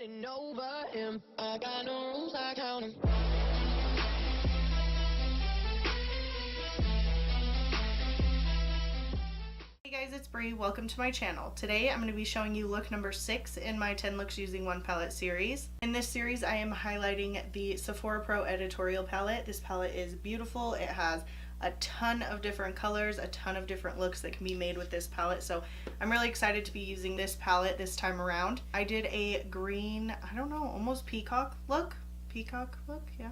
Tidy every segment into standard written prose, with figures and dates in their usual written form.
getting over him. I got no rules, I count 'em. Hey guys, it's Bree. Welcome to my channel. Today I'm going to be showing you look number 6 in my 10 looks using one palette series. In this series I am highlighting the Sephora Pro Editorial palette. This palette is beautiful. It has a ton of different colors, a ton of different looks that can be made with this palette, so I'm really excited to be using this palette this time around. I did a green, I don't know, almost peacock look, yeah.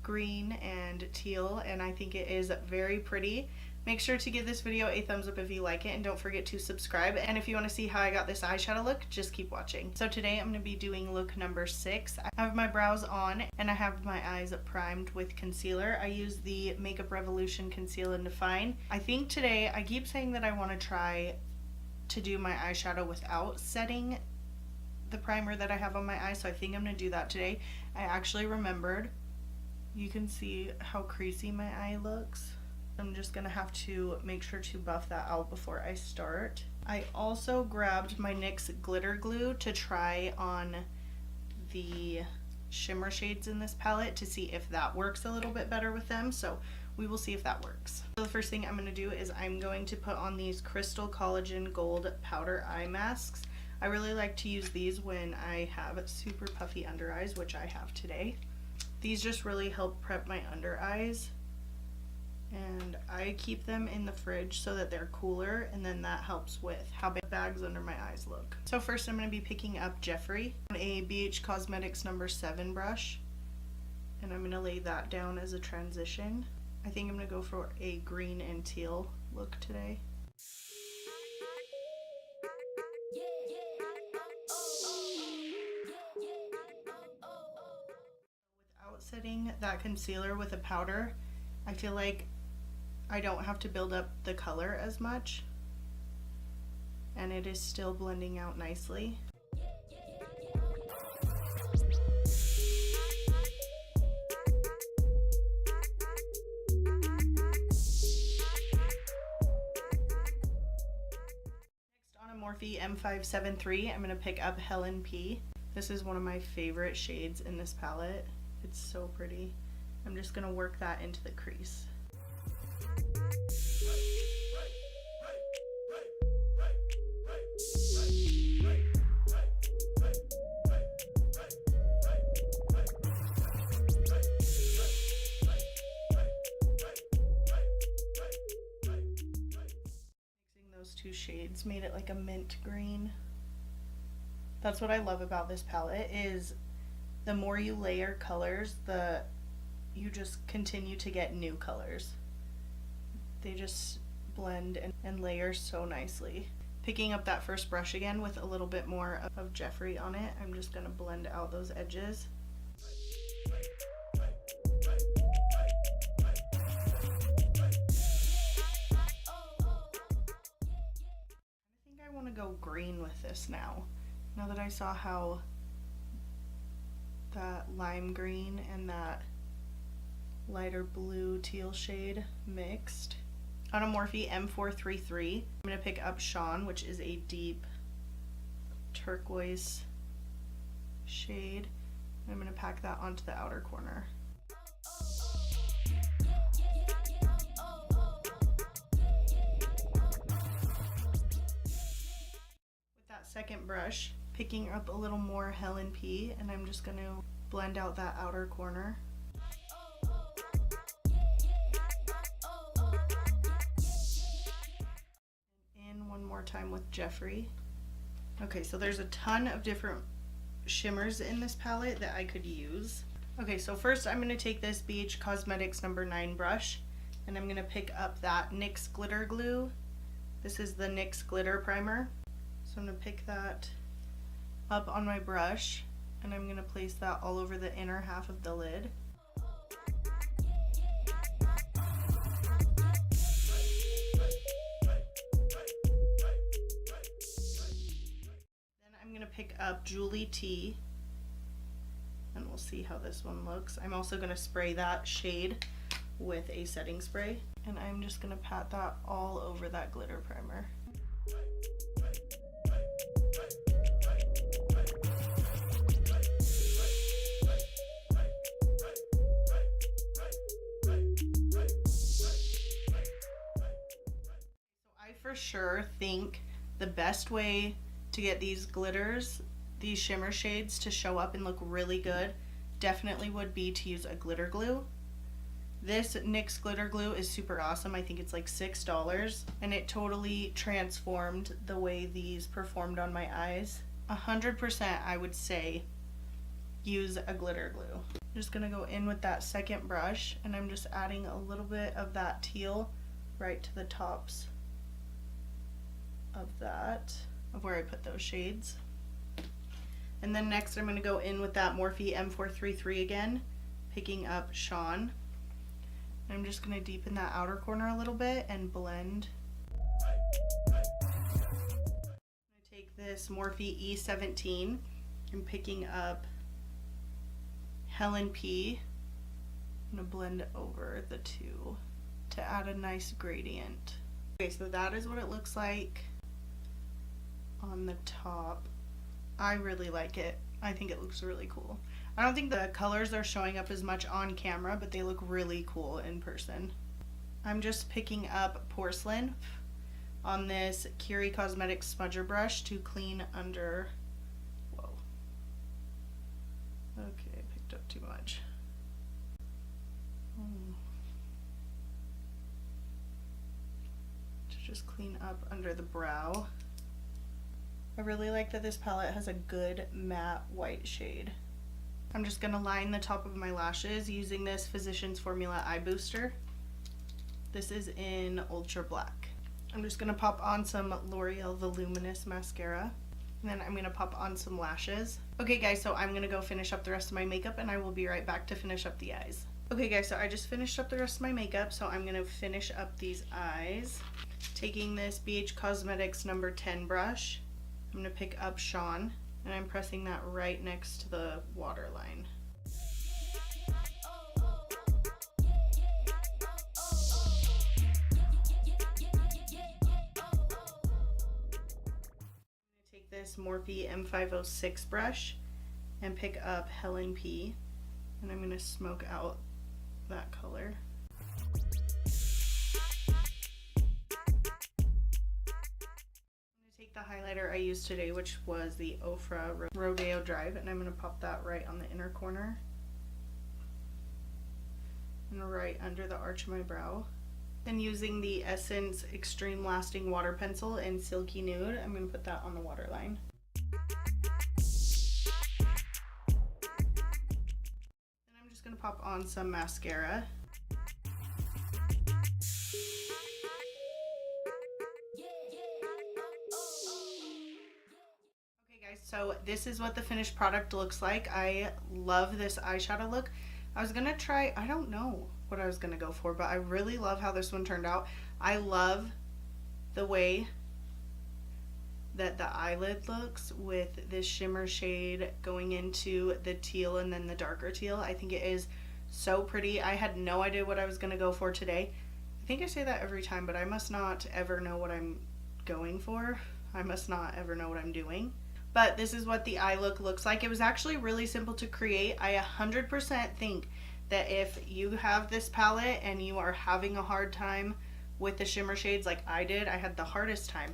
Green and teal, and I think it is very pretty. Make sure to give this video a thumbs up if you like it, and don't forget to subscribe. And if you want to see how I got this eyeshadow look, just keep watching. So today I'm going to be doing look number 6. I have my brows on and I have my eyes primed with concealer. I use the Makeup Revolution Conceal and Define. I think today, I keep saying that I want to try to do my eyeshadow without setting the primer that I have on my eyes, so I think I'm going to do that today. I actually remembered, you can see how creasy my eye looks. I'm just gonna have to make sure to buff that out before I start. I also grabbed my NYX glitter glue to try on the shimmer shades in this palette to see if that works a little bit better with them, so we will see if that works. So the first thing I'm going to do is I'm going to put on these Crystal Collagen Gold Powder Eye Masks. I really like to use these when I have super puffy under eyes, which I have today. These just really help prep my under eyes, and I keep them in the fridge so that they're cooler, and then that helps with how big bags under my eyes look. So first I'm going to be picking up Jeffree on a BH Cosmetics number 7 brush, and I'm going to lay that down as a transition. I think I'm going to go for a green and teal look today. Without setting that concealer with a powder, I feel like I don't have to build up the color as much, and it is still blending out nicely. Next, on a Morphe M573, I'm going to pick up Helen P. This is one of my favorite shades in this palette. It's so pretty. I'm just going to work that into the crease. Mixing those two shades made it like a mint green. That's what I love about this palette, is the more you layer colors, you just continue to get new colors. They just blend and layer so nicely. Picking up that first brush again with a little bit more of Jeffree on it, I'm just going to blend out those edges. I think I want to go green with this now that I saw how that lime green and that lighter blue teal shade mixed. On a Morphe M433, I'm going to pick up Sean, which is a deep turquoise shade. I'm going to pack that onto the outer corner. With that second brush, picking up a little more Helen P, and I'm just going to blend out that outer corner. One more time with Jeffree. Okay, so there's a ton of different shimmers in this palette that I could use. Okay, so first I'm going to take this BH Cosmetics number 9 brush, and I'm going to pick up that NYX glitter glue. This is the NYX Glitter Primer. So I'm going to pick that up on my brush, and I'm going to place that all over the inner half of the lid. Pick up Julie T, and we'll see how this one looks. I'm also going to spray that shade with a setting spray, and I'm just going to pat that all over that glitter primer. for sure think the best way to get these glitters, these shimmer shades to show up and look really good definitely would be to use a glitter glue. This NYX glitter glue is super awesome. I think it's like $6 and it totally transformed the way these performed on my eyes. 100% I would say use a glitter glue. I'm just gonna go in with that second brush and I'm just adding a little bit of that teal right to the tops of where I put those shades. And then next I'm gonna go in with that Morphe M433 again, picking up Sean. I'm just going to deepen that outer corner a little bit and blend. I'm going to take this Morphe E17 and picking up Helen P. I'm going to blend over the two to add a nice gradient. Okay, so that is what it looks like on the top. I really like it. I think it looks really cool. I don't think the colors are showing up as much on camera, but they look really cool in person. I'm just picking up Porcelain on this Curie Cosmetics smudger brush to clean under. Whoa. Okay, I picked up too much. To just clean up under the brow. I really like that this palette has a good matte white shade. I'm just going to line the top of my lashes using this Physicians Formula Eye Booster. This is in Ultra Black. I'm just going to pop on some L'Oreal Voluminous Mascara. And then I'm going to pop on some lashes. Okay guys, so I'm going to go finish up the rest of my makeup and I will be right back to finish up the eyes. Okay guys, so I just finished up the rest of my makeup, so I'm going to finish up these eyes. Taking this BH Cosmetics number 10 brush, I'm going to pick up Sean. And I'm pressing that right next to the waterline. Take this Morphe M506 brush and pick up Helen P. And I'm going to smoke out that color. The highlighter I used today, which was the Ofra Rodeo Drive, and I'm going to pop that right on the inner corner and right under the arch of my brow. And using the Essence Extreme Lasting Water Pencil in Silky Nude, I'm going to put that on the waterline. And I'm just going to pop on some mascara. So this is what the finished product looks like. I love this eyeshadow look. I was gonna try, I don't know what I was gonna go for, but I really love how this one turned out. I love the way that the eyelid looks with this shimmer shade going into the teal and then the darker teal. I think it is so pretty. I had no idea what I was gonna go for today. I think I say that every time, but I must not ever know what I'm going for. I must not ever know what I'm doing. But this is what the eye look looks like. It was actually really simple to create. I 100% think that if you have this palette and you are having a hard time with the shimmer shades like I did, I had the hardest time,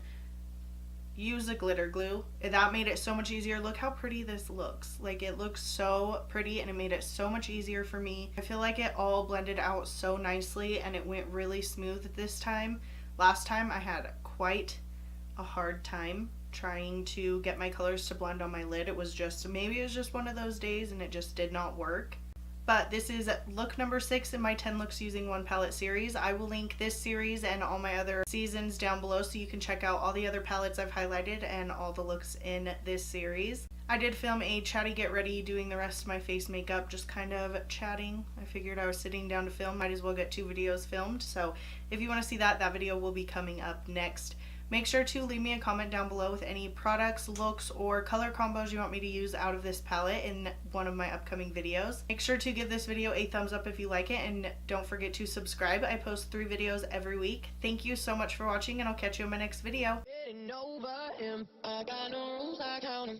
use a glitter glue. That made it so much easier. Look how pretty this looks. Like, it looks so pretty and it made it so much easier for me. I feel like it all blended out so nicely and it went really smooth this time. Last time I had quite a hard time trying to get my colors to blend on my lid. It was just, maybe it was just one of those days and it just did not work. But this is look number 6 in my 10 looks using one palette series. I will link this series and all my other seasons down below so you can check out all the other palettes I've highlighted and all the looks in this series. I did film a chatty get ready doing the rest of my face makeup, just kind of chatting. I figured I was sitting down to film, might as well get 2 videos filmed. So if you want to see that, that video will be coming up next. Make sure to leave me a comment down below with any products, looks, or color combos you want me to use out of this palette in one of my upcoming videos. Make sure to give this video a thumbs up if you like it, and don't forget to subscribe. I post 3 videos every week. Thank you so much for watching, and I'll catch you in my next video. Over him. I got no rules, I count 'em.